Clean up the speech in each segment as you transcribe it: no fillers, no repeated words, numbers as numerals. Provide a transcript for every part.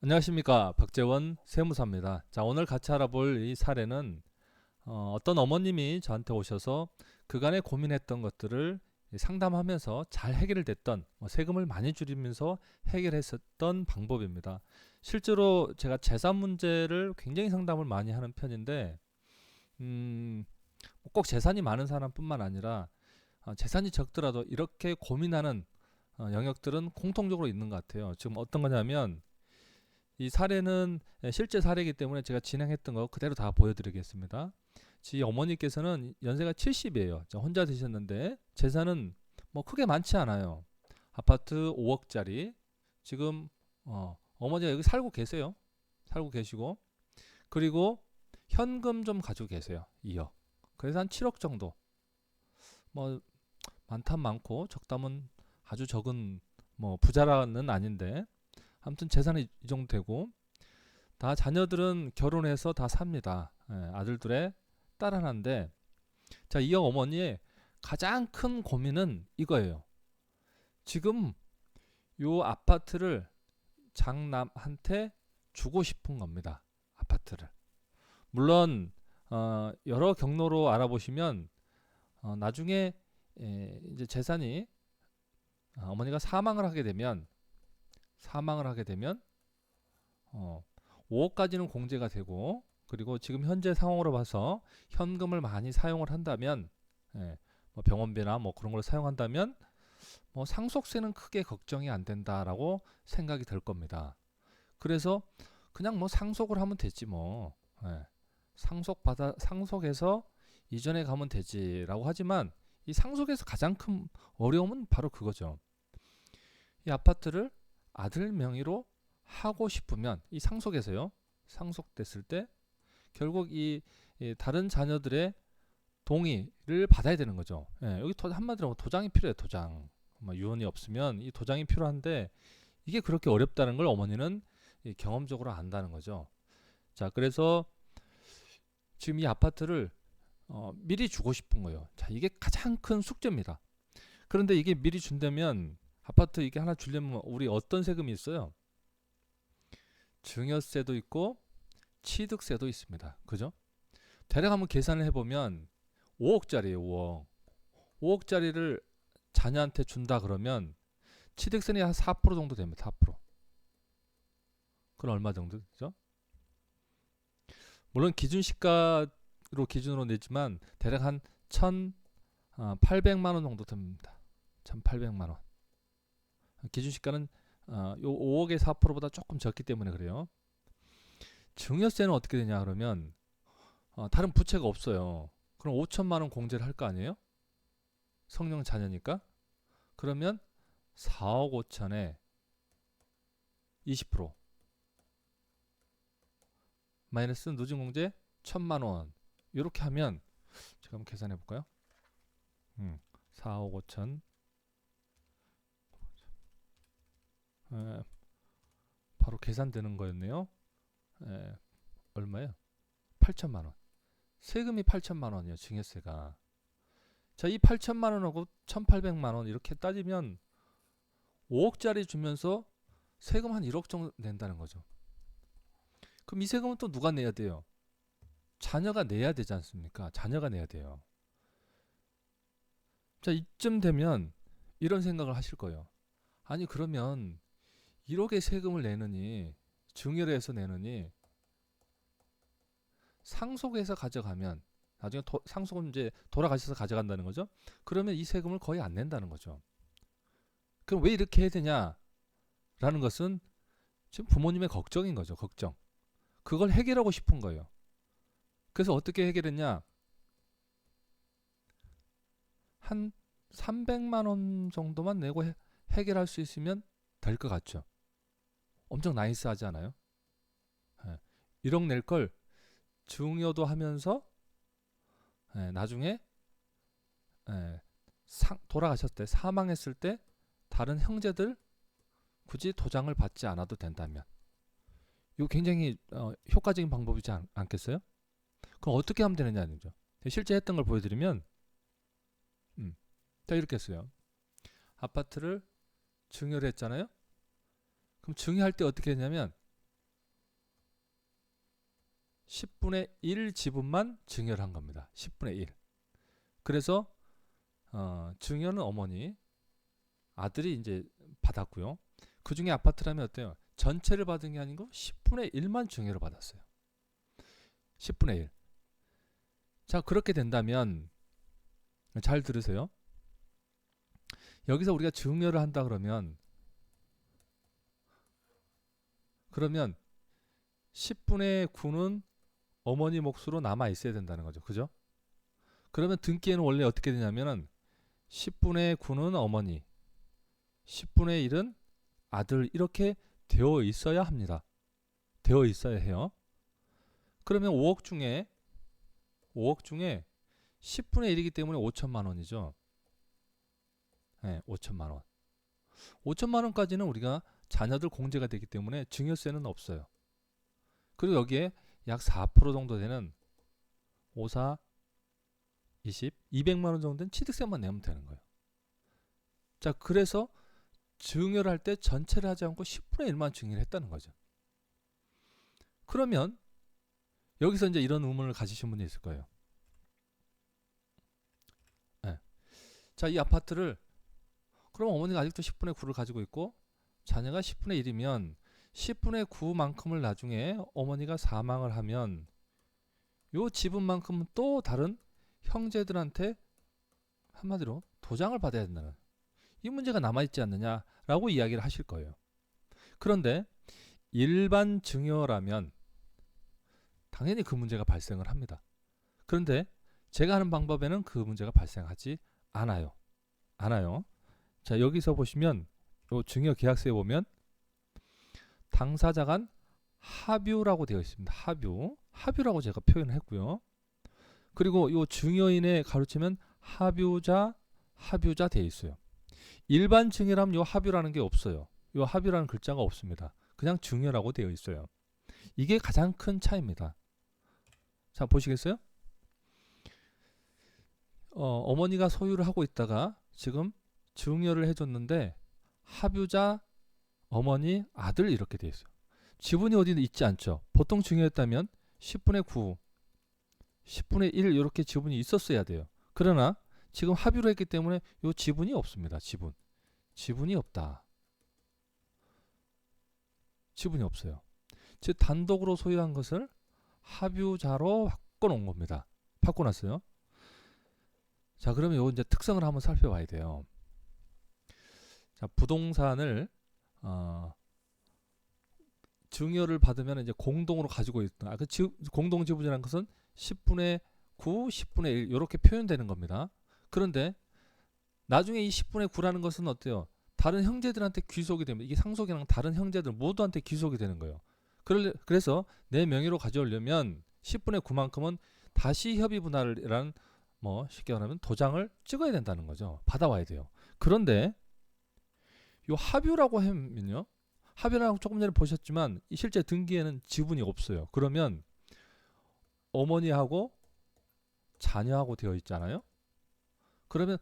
안녕하십니까, 박재원 세무사입니다. 자, 오늘 같이 알아볼 이 사례는 어떤 어머님이 저한테 오셔서 그간에 고민했던 것들을 상담하면서 잘 해결됐던, 세금을 많이 줄이면서 해결했었던 방법입니다. 실제로 제가 재산 문제를 굉장히 상담을 많이 하는 편인데, 음, 꼭 재산이 많은 사람뿐만 아니라 재산이 적더라도 이렇게 고민하는 영역들은 공통적으로 있는 것 같아요. 지금 어떤 거냐면 이 사례는 실제 사례이기 때문에 제가 진행했던 거 그대로 다 보여드리겠습니다. 지 어머니께서는 연세가 70이에요. 혼자 드셨는데 재산은 뭐 크게 많지 않아요. 아파트 5억짜리. 지금 어머니가 여기 살고 계세요. 살고 계시고, 그리고 현금 좀 가지고 계세요. 2억. 그래서 한 7억 정도. 뭐 많다면 많고 적다면 아주 적은 뭐 부자라는 아닌데, 아무튼 재산이 이 정도 되고, 다 자녀들은 결혼해서 다 삽니다. 아들들의 딸 하나인데, 자, 이 어머니의 가장 큰 고민은 이거예요. 지금 요 아파트를 장남한테 주고 싶은 겁니다. 아파트를. 물론 여러 경로로 알아보시면 나중에 이제 재산이 어머니가 사망을 하게 되면 어, 5억까지는 공제가 되고, 그리고 지금 현재 상황으로 봐서 현금을 많이 사용을 한다면, 뭐 병원비나 뭐 그런 걸 사용한다면 뭐 상속세는 크게 걱정이 안 된다라고 생각이 될 겁니다. 그래서 그냥 뭐 상속을 하면 되지 뭐. 상속해서 이전에 가면 되지라고 하지만, 이 상속에서 가장 큰 어려움은 바로 그거죠. 이 아파트를 아들 명의로 하고 싶으면, 이 상속에서요, 상속됐을 때 결국 이 다른 자녀들의 동의를 받아야 되는 거죠. 여기 한마디로 도장이 필요해요. 도장. 뭐 유언이 없으면 이 도장이 필요한데, 이게 그렇게 어렵다는 걸 어머니는 경험적으로 안다는 거죠. 자, 그래서 지금 이 아파트를 미리 주고 싶은 거예요. 자, 이게 가장 큰 숙제입니다. 그런데 이게 미리 준다면, 아파트 이게 하나 주려면 우리 어떤 세금이 있어요? 증여세도 있고 취득세도 있습니다. 그죠? 대략 한번 계산을 해보면 5억짜리예요. 5억. 5억짜리를 자녀한테 준다 그러면 취득세는 한 4% 정도 됩니다. 4%. 그건 얼마 정도 되죠? 물론 기준시가로 기준으로 내지만 대략 한 1,800만 원 정도 됩니다. 1,800만 원. 기준시가는 요 5억의 4%보다 조금 적기 때문에 그래요. 증여세는 어떻게 되냐 그러면 다른 부채가 없어요. 그럼 5천만 원 공제를 할 거 아니에요? 성령 자녀니까. 그러면 4억 5천에 20% 마이너스 누진공제 1천만 원. 이렇게 하면 제가 한번 계산해 볼까요? 4억 5천, 에, 바로 계산되는 거였네요. 에, 얼마예요? 8천만 원. 세금이 8천만 원이에요. 증여세가. 자, 이 8천만 원하고 1,800만 원 이렇게 따지면 5억짜리 주면서 세금 한 1억 정도 낸다는 거죠. 그럼 이 세금은 또 누가 내야 돼요? 자녀가 내야 되지 않습니까? 자녀가 내야 돼요. 자, 이쯤 되면 이런 생각을 하실 거예요. 아니, 그러면 1억의 세금을 내느니, 증여를 해서 내느니, 상속해서 가져가면, 나중에 상속은 이제 돌아가셔서 가져간다는 거죠. 그러면 이 세금을 거의 안 낸다는 거죠. 그럼 왜 이렇게 해야 되냐라는 것은 지금 부모님의 걱정인 거죠. 걱정. 그걸 해결하고 싶은 거예요. 그래서 어떻게 해결했냐? 한 300만 원 정도만 내고 해결할 수 있으면 될 것 같죠. 엄청 나이스하지 않아요? 1억 낼 걸 증여도 하면서 나중에 돌아가셨을 때, 사망했을 때 다른 형제들 굳이 도장을 받지 않아도 된다면, 이거 굉장히 효과적인 방법이지 않겠어요? 그럼 어떻게 하면 되느냐죠. 실제 했던 걸 보여드리면, 자, 이렇게 했어요. 아파트를 증여를 했잖아요. 그럼 증여할 때 어떻게 했냐면 10분의 1 지분만 증여를 한 겁니다. 10분의 1. 그래서 증여는 어머니, 아들이 이제 받았고요. 그 중에 아파트라면 어때요? 전체를 받은 게 아니고 10분의 1만 증여를 받았어요. 10분의 1. 자, 그렇게 된다면 잘 들으세요. 여기서 우리가 증여를 한다 그러면 10분의 9는 어머니 몫으로 남아 있어야 된다는 거죠. 그죠? 그러면 등기에는 원래 어떻게 되냐면은 10분의 9는 어머니, 10분의 1은 아들 이렇게 되어 있어야 합니다. 되어 있어야 해요. 그러면 5억 중에 10분의 1이기 때문에 5천만 원이죠. 네, 5천만 원. 5천만 원까지는 우리가 자녀들 공제가 되기 때문에 증여세는 없어요. 그리고 여기에 약 4% 정도 되는 5, 4, 20, 200만 원 정도 된 취득세만 내면 되는 거예요. 자, 그래서 증여를 할 때 전체를 하지 않고 10분의 1만 증여를 했다는 거죠. 그러면 여기서 이제 이런 의문을 가지신 분이 있을 거예요. 네. 자, 이 아파트를 그럼 어머니가 아직도 10분의 9를 가지고 있고 자녀가 10분의 1이면 10분의 9만큼을 나중에 어머니가 사망을 하면 요 지분만큼은 또 다른 형제들한테 한마디로 도장을 받아야 된다는 이 문제가 남아있지 않느냐라고 이야기를 하실 거예요. 그런데 일반 증여라면 당연히 그 문제가 발생을 합니다. 그런데 제가 하는 방법에는 그 문제가 발생하지 않아요. 자, 여기서 보시면 요 증여 계약서에 보면 당사자 간 합유라고 되어 있습니다. 합유라고 제가 표현을 했고요. 그리고 요 증여인에 가로치면 합유자 되어 있어요. 일반 증여라면 요 합유라는 게 없어요. 요 합유라는 글자가 없습니다. 그냥 증여라고 되어 있어요. 이게 가장 큰 차이입니다. 자, 보시겠어요? 어머니가 소유를 하고 있다가 지금 증여를 해줬는데 합유자 어머니 아들 이렇게 되어 있어요. 지분이 어디 있지 않죠. 보통 증여했다면 10분의 9 10분의 1 이렇게 지분이 있었어야 돼요. 그러나 지금 합유를 했기 때문에 요 지분이 없습니다. 지분이 없다. 지분이 없어요. 즉 단독으로 소유한 것을 합유자로 바꿔놓은 겁니다. 바꿔놨어요. 자, 그러면 요 이제 특성을 한번 살펴봐야 돼요. 자, 부동산을 증여를 받으면 이제 공동으로 가지고 있다. 공동 지분이라는 것은 10분의 9, 10분의 1 이렇게 표현되는 겁니다. 그런데 나중에 이 10분의 9라는 것은 어때요? 다른 형제들한테 귀속이 됩니다. 이게 상속이랑 다른 형제들 모두한테 귀속이 되는 거예요. 그래서 내 명의로 가져오려면 10분의 9만큼은 다시 협의 분할이라는 쉽게 말하면 도장을 찍어야 된다는 거죠. 받아와야 돼요. 그런데 요 합유라고 하면요. 합유라고 조금 전에 보셨지만 실제 등기에는 지분이 없어요. 그러면 어머니하고 자녀하고 되어 있잖아요. 그러면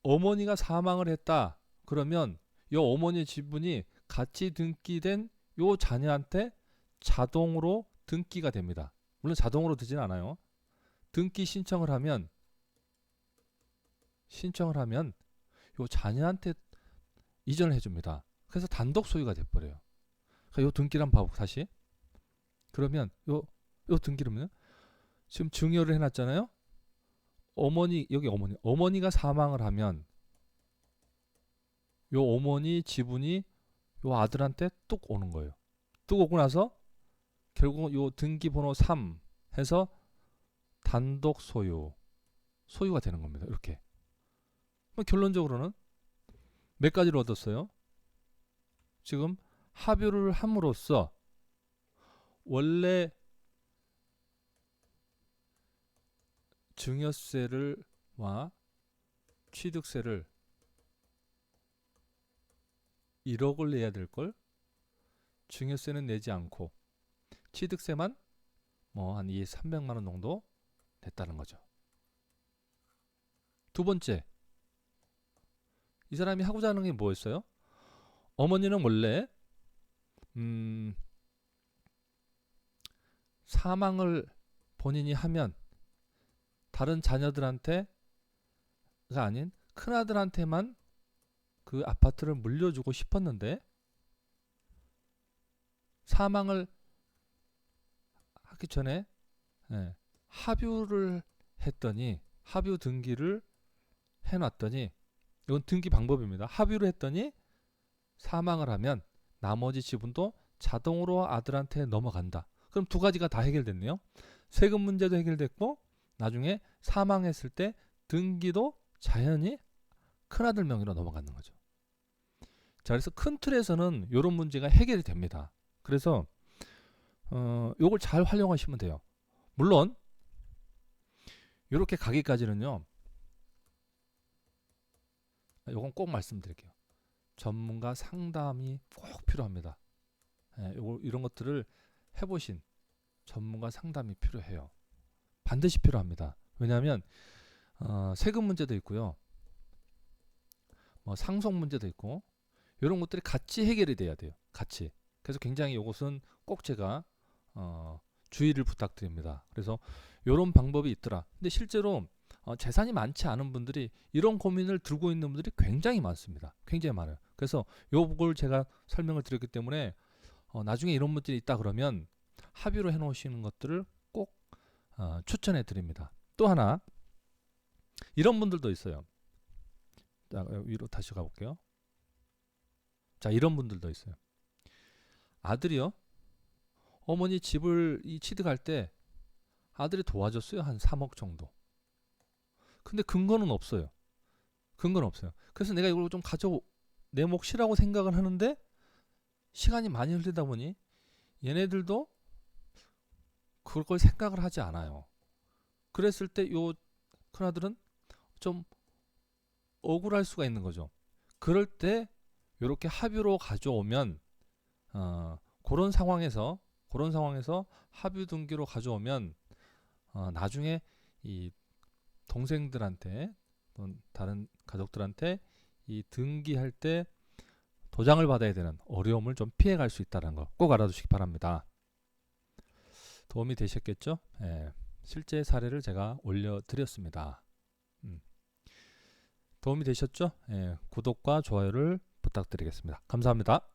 어머니가 사망을 했다. 그러면 요 어머니 지분이 같이 등기된 요 자녀한테 자동으로 등기가 됩니다. 물론 자동으로 되진 않아요. 등기 신청을 하면 요 자녀한테 이전을 해줍니다. 그래서 단독 소유가 돼버려요. 그러니까 요 등기를 한번 봐보고 다시. 그러면 요 등기를요. 지금 증여를 해놨잖아요. 어머니가 사망을 하면 요 어머니 지분이 요 아들한테 뚝 오는 거예요. 뚝 오고 나서 결국 요 등기번호 3 해서 단독 소유가 되는 겁니다. 이렇게. 결론적으로는 몇 가지를 얻었어요? 지금 합유를 함으로써 원래 증여세를와 취득세를 1억을 내야 될 걸 증여세는 내지 않고 취득세만 한 300만 원 정도 냈다는 거죠. 두 번째, 이 사람이 하고자 하는 게 뭐였어요? 어머니는 원래 사망을 본인이 하면 다른 자녀들한테가 아닌 큰아들한테만 그 아파트를 물려주고 싶었는데 사망을 하기 전에 합유를 했더니 합유 등기를 해놨더니 이건 등기 방법입니다. 합유를 했더니 사망을 하면 나머지 지분도 자동으로 아들한테 넘어간다. 그럼 두 가지가 다 해결됐네요. 세금 문제도 해결됐고 나중에 사망했을 때 등기도 자연히 큰아들 명의로 넘어가는 거죠. 자, 그래서 큰 틀에서는 이런 문제가 해결이 됩니다. 그래서 요걸 잘 활용하시면 돼요. 물론 이렇게 가기까지는요. 요건 꼭 말씀드릴게요. 전문가 상담이 꼭 필요합니다. 이런 것들을 해보신 전문가 상담이 필요해요. 반드시 필요합니다. 왜냐하면 세금 문제도 있고요. 뭐 상속 문제도 있고 이런 것들이 같이 해결이 돼야 돼요. 같이. 그래서 굉장히 이것은 꼭 제가 주의를 부탁드립니다. 그래서 이런 방법이 있더라. 근데 실제로 재산이 많지 않은 분들이 이런 고민을 들고 있는 분들이 굉장히 많습니다. 굉장히 많아요. 그래서 요걸 제가 설명을 드렸기 때문에 나중에 이런 문제가 있다 그러면 합의로 해놓으시는 것들을 꼭 추천해 드립니다. 또 하나 이런 분들도 있어요. 자, 위로 다시 가볼게요. 자, 이런 분들도 있어요. 아들이요. 어머니 집을 취득할 때 아들이 도와줬어요. 한 3억 정도. 근데 근거는 없어요. 근거는 없어요. 그래서 내가 이걸 좀 내 몫이라고 생각을 하는데 시간이 많이 흐르다 보니 얘네들도 그걸 생각을 하지 않아요. 그랬을 때 요 큰아들은 좀 억울할 수가 있는 거죠. 그럴 때 이렇게 합의로 가져오면 그런 상황에서 합의 등기로 가져오면 나중에 이 동생들한테 또는 다른 가족들한테 이 등기할 때 도장을 받아야 되는 어려움을 좀 피해갈 수 있다는 거 꼭 알아두시기 바랍니다. 도움이 되셨겠죠? 실제 사례를 제가 올려드렸습니다. 도움이 되셨죠? 구독과 좋아요를 부탁드리겠습니다. 감사합니다.